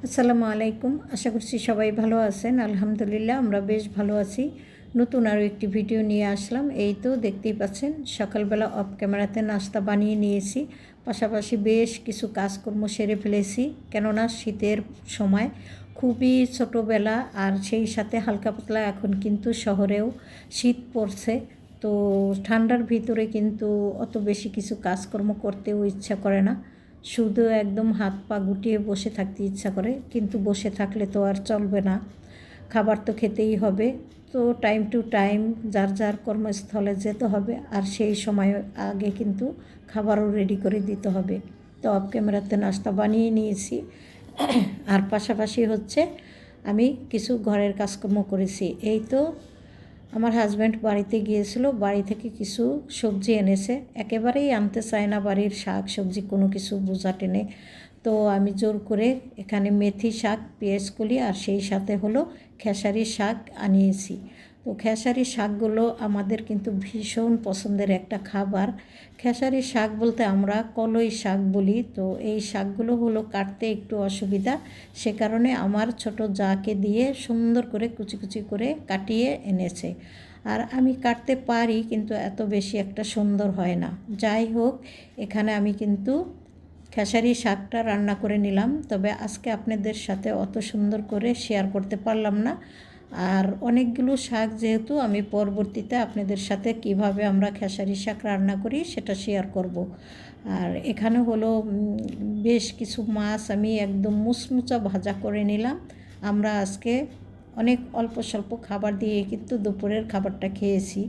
আসসালামু আলাইকুম। আশা করছি সবাই ভালো আছেন। আলহামদুলিল্লাহ আমরা বেশ ভালো আছি। নতুন আরও একটি ভিডিও নিয়ে আসলাম। এই তো দেখতেই পাচ্ছেন সকালবেলা অফ ক্যামেরাতে নাস্তা বানিয়ে নিয়েছি, পাশাপাশি বেশ কিছু কাজকর্ম সেরে ফেলেছি। কেননা শীতের সময় খুবই ছোটোবেলা, আর সেই সাথে হালকা পাতলা এখন কিন্তু শহরেও শীত পড়ছে। তো ঠান্ডার ভিতরে কিন্তু অত বেশি কিছু কাজকর্ম করতেও ইচ্ছা করে না, শুধু একদম হাত পা গুটিয়ে বসে থাকতে ইচ্ছা করে। কিন্তু বসে থাকলে তো আর চলবে না, খাবার তো খেতেই হবে। তো টাইম টু টাইম যার যার কর্মস্থলে যেতে হবে, আর সেই সময় আগে কিন্তু খাবারও রেডি করে দিতে হবে। তো অফ ক্যামেরাতে নাস্তা বানিয়ে নিয়েছি, আর পাশাপাশি হচ্ছে আমি কিছু ঘরের কাজকর্ম করেছি। এই তো আমার হাজব্যান্ড বাড়িতে গিয়েছিল, বাড়ি থেকে কিছু সবজি এনেছে। একেবারেই আনতে চায় না বাড়ির শাক সবজি কোনো কিছু বোঝা টেনে। তো আমি জোর করে এখানে মেথি শাক, পেঁয়াজকলি আর সেই সাথে হলো খেসারি শাক আনিয়েছি। তো খেসারি শাকগুলো আমাদের কিন্তু ভীষণ পছন্দের একটা খাবার। খেসারি শাক বলতে আমরা কলই শাক বলি। তো এই শাকগুলো হলো কাটতে একটু অসুবিধা, সে কারণে আমার ছোট জাকে দিয়ে সুন্দর করে কুচি কুচি করে কাটিয়ে এনেছে। আর আমি কাটতে পারি, কিন্তু এত বেশি একটা সুন্দর হয় না। যাই হোক, এখানে আমি কিন্তু খেসারি শাকটা রান্না করে নিলাম। তবে আজকে আপনাদের সাথে অত সুন্দর করে শেয়ার করতে পারলাম না। আর অনেকগুলো শাক যেহেতু, আমি পরবর্তীতে আপনাদের সাথে কিভাবে আমরা খেসারি শাক রান্না করি সেটা শেয়ার করব। আর এখানে হলো বেশ কিছু মাছ আমি একদম মুচমুচা ভাজা করে নিলাম। আমরা আজকে অনেক অল্প স্বল্প খাবার দিয়ে কিন্তু দুপুরের খাবারটা খেয়েছি।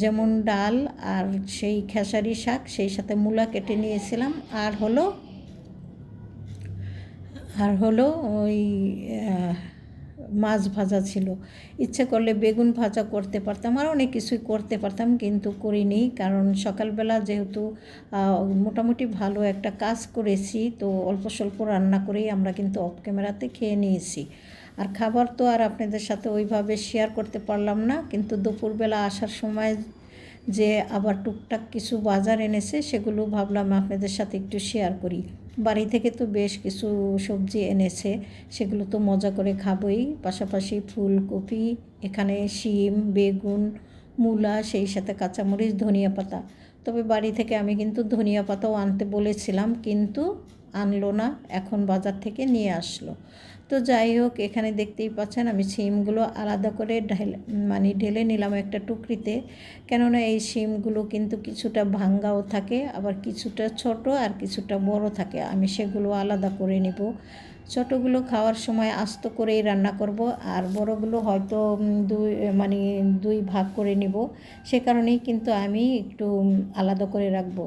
যেমন ডাল আর সেই খেসারি শাক, সেই সাথে মূলা কেটে নিয়েছিলাম, আর হলো ওই মাছ ভাজা ছিল। ইচ্ছে করলে বেগুন ভাজা করতে পারতাম, আর অনেক কিছুই করতে পারতাম, কিন্তু করিনি। কারণ সকালবেলা যেহেতু মোটামুটি ভালো একটা কাজ করেছি, তো অল্প স্বল্প রান্না করেই আমরা কিন্তু অফ ক্যামেরাতে খেয়ে নিয়েছি। আর খাবার তো আর আপনাদের সাথে ওইভাবে শেয়ার করতে পারলাম না, কিন্তু দুপুরবেলা আসার সময় যে আবার টুকটাক কিছু বাজার এনেছে, সেগুলো ভাবলাম আপনাদের সাথে একটু শেয়ার করি। বাড়ি থেকে তো বেশ কিছু সবজি এনেছে, সেগুলো তো মজা করে খাবোই। পাশাপাশি ফুলকপি, এখানে শিম, বেগুন, মূলা, সেই সাথে কাঁচামরিচ, ধনিয়া পাতা। তবে বাড়ি থেকে আমি কিন্তু ধনিয়া পাতাও আনতে বলেছিলাম, কিন্তু আনলো না, এখন বাজার থেকে নিয়ে আসলো। তো যাই হোক, এখানে দেখতেই পাচ্ছেন আমি শিমগুলো আলাদা করে ঢেলে নিলাম একটা টুকরিতে। কেননা এই শিমগুলো কিন্তু কিছুটা ভাঙ্গাও থাকে, আবার কিছুটা ছোট আর কিছুটা বড় থাকে। আমি সেগুলো আলাদা করে নেব। ছোটোগুলো খাওয়ার সময় আস্ত করেই রান্না করব, আর বড়গুলো হয়তো দুই ভাগ করে নেব। সে কারণেই কিন্তু আমি একটু আলাদা করে রাখবো।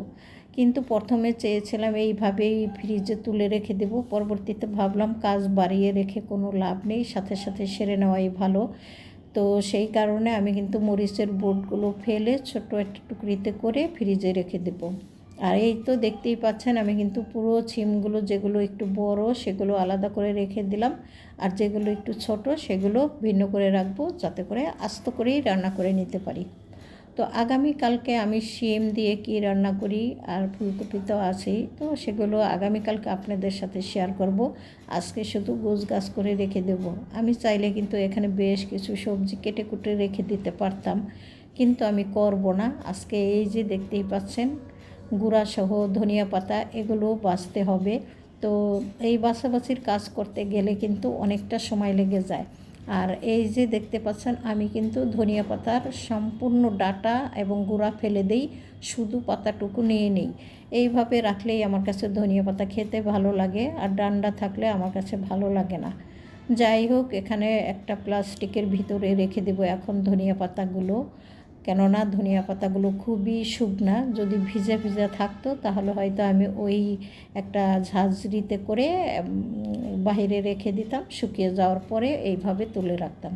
কিন্তু প্রথমে চেয়েছিলাম এইভাবেই ফ্রিজে তুলে রেখে দেব, পরবর্তীতে ভাবলাম কাজ বাড়িয়ে রেখে কোনো লাভ নেই, সাথে সাথে সেরে নেওয়াই ভালো। তো সেই কারণে আমি কিন্তু মরিচের বোটগুলো ফেলে ছোট একটা টুকরিতে করে ফ্রিজে রেখে দেব। আর এই তো দেখতেই পাচ্ছেন আমি কিন্তু পুরো শিমগুলো যেগুলো একটু বড় সেগুলো আলাদা করে রেখে দিলাম, আর যেগুলো একটু ছোট সেগুলো ভিন্ন করে রাখবো, যাতে করে আস্ত করেই রান্না করে নিতে পারি। তো আগামীকালকে আমি শিম দিয়ে কি রান্না করি, আর ফুলকপি তো আছেই, তো সেগুলো আগামীকালকে আপনাদের সাথে শেয়ার করব। আজকে শুধু গোছগাছ করে রেখে দেব। আমি চাইলে কিন্তু এখানে বেশ কিছু সবজি কেটে কুটে রেখে দিতে পারতাম, কিন্তু আমি করব না। আজকে এই যে দেখতেই পাচ্ছেন গুঁড়াসহ ধনিয়া পাতা, এগুলো বাছতে হবে। তো এই বাছাবাছির কাজ করতে গেলে কিন্তু অনেকটা সময় লেগে যায়। আর এই যে দেখতে পাচ্ছেন আমি কিন্তু ধনিয়া পাতার সম্পূর্ণ ডাঁটা এবং গুঁড়া ফেলে দেই, শুধু পাতাটুকু নিয়ে নেই। এইভাবে রাখলেই আমার কাছে ধনিয়া পাতা খেতে ভালো লাগে, আর ডান্ডা থাকলে আমার কাছে ভালো লাগে না। যাই হোক, এখানে একটা প্লাস্টিকের ভিতরে রেখে দেবো এখন ধনিয়া পাতাগুলো। কেননা ধনিয়া পাতাগুলো খুবই শুকনা, যদি ভিজা ভিজা থাকতো তাহলে হয়তো আমি ওই একটা ঝাঁঝরিতে করে বাইরে রেখে দিতাম, শুকিয়ে যাওয়ার পরে এইভাবে তুলে রাখতাম।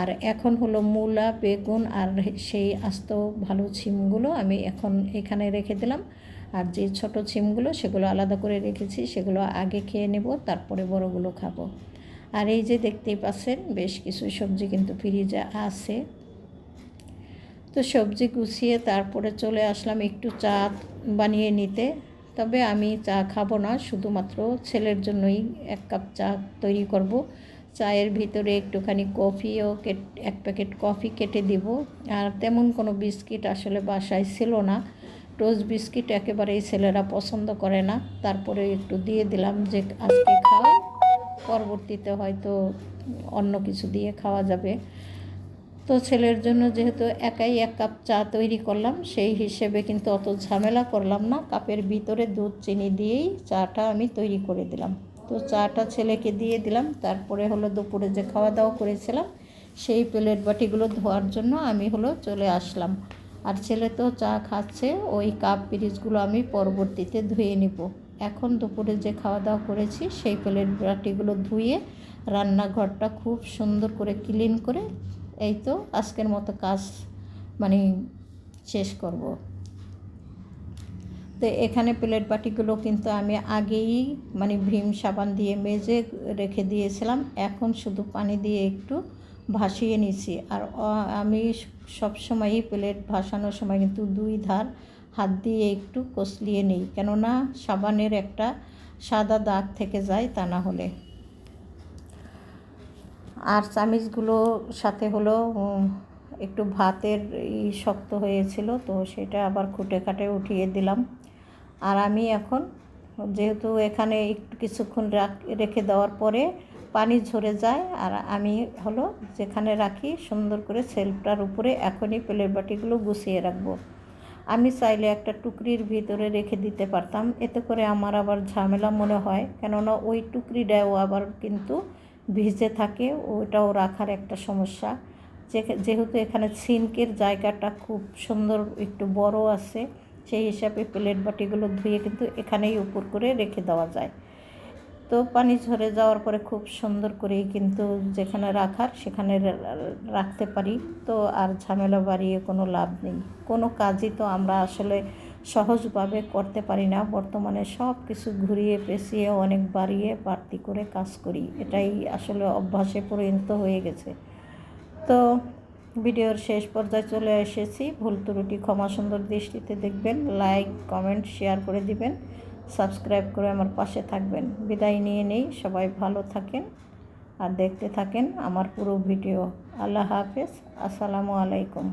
আর এখন হলো মূলা, বেগুন আর সেই আস্ত ভালো শিমগুলো আমি এখন এখানে রেখে দিলাম। আর যে ছোট শিমগুলো সেগুলো আলাদা করে রেখেছি, সেগুলো আগে খেয়ে নেব, তারপরে বড়গুলো খাবো। আর এই যে দেখতেই পাচ্ছেন বেশ কিছু সবজি কিন্তু ফ্রিজে আছে। তো সবজি গুছিয়ে তারপরে চলে আসলাম একটু চা বানিয়ে নিতে। তবে আমি চা খাবো না, শুধুমাত্র ছেলের জন্যই 1 কাপ চা তৈরি করব। চায়ের ভিতরে একটুখানি কফিও এক প্যাকেট কফি কেটে দিব। আর তেমন কোনো বিস্কিট আসলে বাসায় ছিল না, টোস্ট বিস্কিট একেবারেই ছেলেরা পছন্দ করে না। তারপরে একটু দিয়ে দিলাম যে আজকে খাও, পরবর্তীতে হয়তো অন্য কিছু দিয়ে খাওয়া যাবে। তো ছেলের জন্য যেহেতু একাই 1 কাপ চা তৈরি করলাম, সেই হিসেবে কিন্তু অত ঝামেলা করলাম না, কাপের ভিতরে দুধ চিনি দিয়েই চাটা আমি তৈরি করে দিলাম। তো চাটা ছেলেকে দিয়ে দিলাম। তারপরে হলো দুপুরে যে খাওয়া দাওয়া করেছিলাম সেই প্লেট বাটিগুলো ধোয়ার জন্য আমি চলে আসলাম। আর ছেলে তো চা খাচ্ছে, ওই কাপ পিরিচগুলো আমি পরবর্তীতে ধুয়ে নিব। এখন দুপুরে যে খাওয়া দাওয়া করেছি সেই প্লেট বাটিগুলো ধুয়ে রান্নাঘরটা খুব সুন্দর করে ক্লিন করে এই তো আজকের মতো কাজ শেষ করব। তো এখানে প্লেট বাটিগুলো কিন্তু আমি আগেই ভীম সাবান দিয়ে মেজে রেখে দিয়েছিলাম। এখন শুধু পানি দিয়ে একটু ভাসিয়ে নিছি। আর আমি সবসময়ই প্লেট ভাসানোর সময় কিন্তু 2 ধার হাত দিয়ে একটু কষলিয়ে নিই, কেননা সাবানের একটা সাদা দাগ থেকে যায়, তা না হলে। আর চামিচগুলো সাথে একটু ভাতের শক্ত হয়েছিল, তো সেটা আবার খুঁটে খাটে উঠিয়ে দিলাম। আর আমি এখন যেহেতু এখানে একটু কিছুক্ষণ রেখে দেওয়ার পরে পানি ঝরে যায়, আর আমি যেখানে রাখি সুন্দর করে সেলফটার উপরে এখনই প্লেট বাটিগুলো গুছিয়ে রাখবো। আমি চাইলে একটা টুকরির ভিতরে রেখে দিতে পারতাম, এতে করে আমার আবার ঝামেলা মনে হয়, কেননা ওই টুকরিটাও আবার কিন্তু ভিজে থাকে, ওটাও রাখার একটা সমস্যা। যেহেতু এখানে সিঙ্কের জায়গাটা খুব সুন্দর একটু বড় আছে, সেই হিসাবে প্লেট বাটিগুলো ধুয়ে কিন্তু এখানেই উপর করে রেখে দেওয়া যায়। তো পানি ঝরে যাওয়ার পরে খুব সুন্দর করেই কিন্তু যেখানে রাখার সেখানে রাখতে পারি। তো আর ঝামেলা বাড়িয়ে কোনো লাভ নেই। কোনো কাজই তো আমরা আসলে সহজভাবে করতে পারি না, বর্তমানে সব কিছু ঘুরিয়ে পেঁচিয়ে অনেক বাড়িয়ে বাড়তি করে কাজ করি, এটাই আসলে অভ্যাসে পরিণত হয়ে গেছে। তো ভিডিওর শেষ পর্যায়ে চলে এসেছি, ভুল ত্রুটি ক্ষমা সুন্দর দৃষ্টিতে দেখবেন, লাইক কমেন্ট শেয়ার করে দিবেন, সাবস্ক্রাইব করে আমার পাশে থাকবেন। বিদায় নিয়ে নেই, সবাই ভালো থাকেন আর দেখতে থাকেন আমার পুরো ভিডিও। আল্লাহ হাফেজ, আসসালামু আলাইকুম।